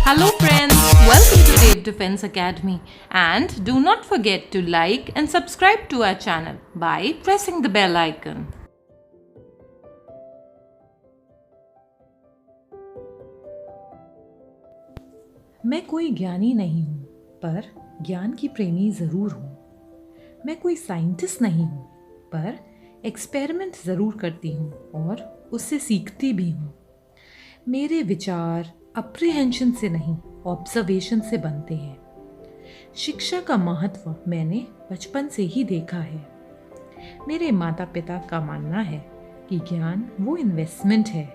Hello friends, welcome to Dave Defense Academy and do not forget to like and subscribe to our channel by pressing the bell icon. मैं कोई ज्ञानी नहीं हूँ, पर ज्ञान की प्रेमी ज़रूर हूँ। मैं कोई साइंटिस्ट नहीं हूँ, पर एक्सपेरिमेंट ज़रूर करती हूँ और उससे सीखती भी हूँ। मेरे विचार अप्रीहेंशन से नहीं, ऑब्जर्वेशन से बनते हैं। शिक्षा का महत्व मैंने बचपन से ही देखा है। मेरे माता पिता का मानना है कि ज्ञान वो इन्वेस्टमेंट है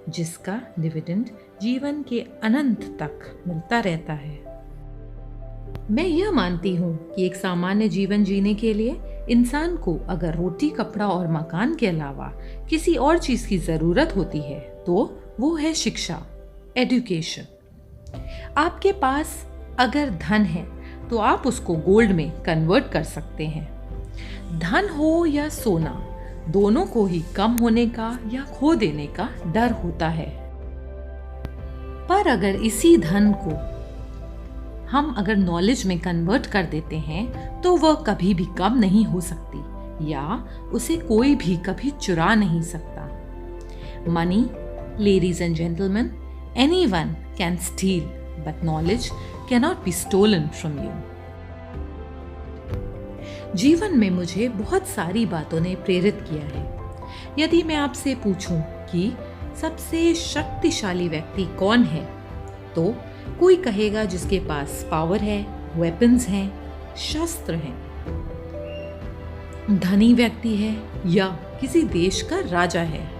जिसका डिविडेंड जीवन के अनंत तक मिलता रहता है। मैं यह मानती हूँ कि एक सामान्य जीवन जीने के लिए इंसान को अगर रोटी, कपड़ा और मकान के अलावा किसी और चीज़ की ज़रूरत होती है तो वो है शिक्षा, एजुकेशन। आपके पास अगर धन है तो आप उसको गोल्ड में कन्वर्ट कर सकते हैं। धन हो या सोना, दोनों को ही कम होने का या खो देने का डर होता है। पर अगर इसी धन को हम अगर नॉलेज में कन्वर्ट कर देते हैं तो वह कभी भी कम नहीं हो सकती या उसे कोई भी कभी चुरा नहीं सकता। Money, ladies and gentlemen, anyone can steal, but knowledge cannot be stolen from you. जीवन में मुझे बहुत सारी बातों ने प्रेरित किया है। यदि मैं आपसे पूछूं कि सबसे शक्तिशाली व्यक्ति कौन है, तो कोई कहेगा जिसके पास पावर है, वेपन्स हैं, शस्त्र हैं। धनी व्यक्ति है या किसी देश का राजा है।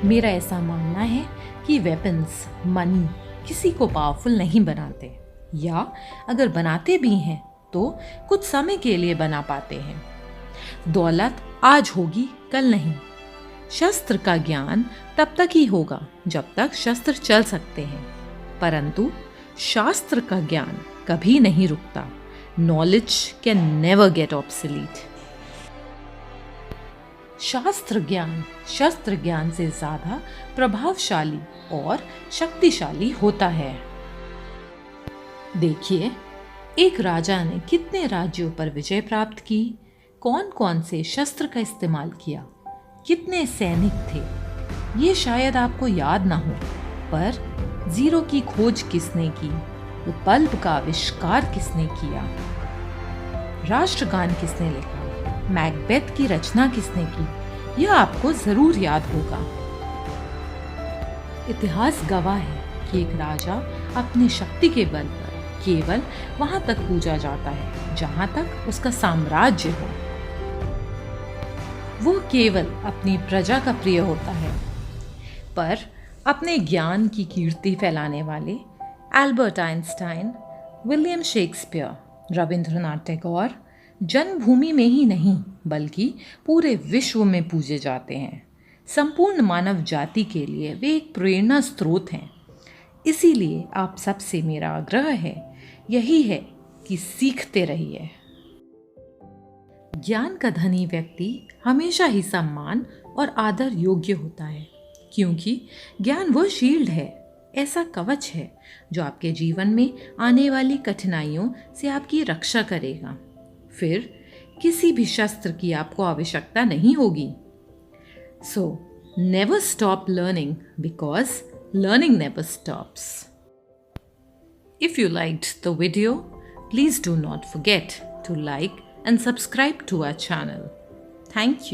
मेरा ऐसा मानना है कि वेपन्स, मनी किसी को पावरफुल नहीं बनाते, या अगर बनाते भी हैं तो कुछ समय के लिए बना पाते हैं। दौलत आज होगी, कल नहीं। शस्त्र का ज्ञान तब तक ही होगा जब तक शस्त्र चल सकते हैं, परंतु शास्त्र का ज्ञान कभी नहीं रुकता। Knowledge can never get obsolete. शास्त्र ज्ञान शस्त्र ज्ञान से ज्यादा प्रभावशाली और शक्तिशाली होता है। देखिए, एक राजा ने कितने राज्यों पर विजय प्राप्त की, कौन कौन से शस्त्र का इस्तेमाल किया, कितने सैनिक थे, ये शायद आपको याद ना हो, पर जीरो की खोज किसने की, बल्ब का आविष्कार किसने किया, राष्ट्रगान किसने लिखा, मैकबेथ की रचना किसने की, यह आपको जरूर याद होगा। इतिहास गवाह है कि एक राजा अपनी शक्ति के बल पर केवल वहां तक पूजा जाता है जहां तक उसका साम्राज्य हो। वो केवल अपनी प्रजा का प्रिय होता है। पर अपने ज्ञान की कीर्ति फैलाने वाले Albert Einstein, William Shakespeare, Rabindranath Tagore जन्मभूमि में ही नहीं बल्कि पूरे विश्व में पूजे जाते हैं। संपूर्ण मानव जाति के लिए वे एक प्रेरणा स्रोत हैं। इसीलिए आप सबसे मेरा आग्रह है, यही है कि सीखते रहिए। ज्ञान का धनी व्यक्ति हमेशा ही सम्मान और आदर योग्य होता है, क्योंकि ज्ञान वह शील्ड है, ऐसा कवच है जो आपके जीवन में आने वाली कठिनाइयों से आपकी रक्षा करेगा। फिर किसी भी शस्त्र की आपको आवश्यकता नहीं होगी। So never stop learning because learning never stops. If you liked the video, please do not forget to like and subscribe to our channel. Thank you.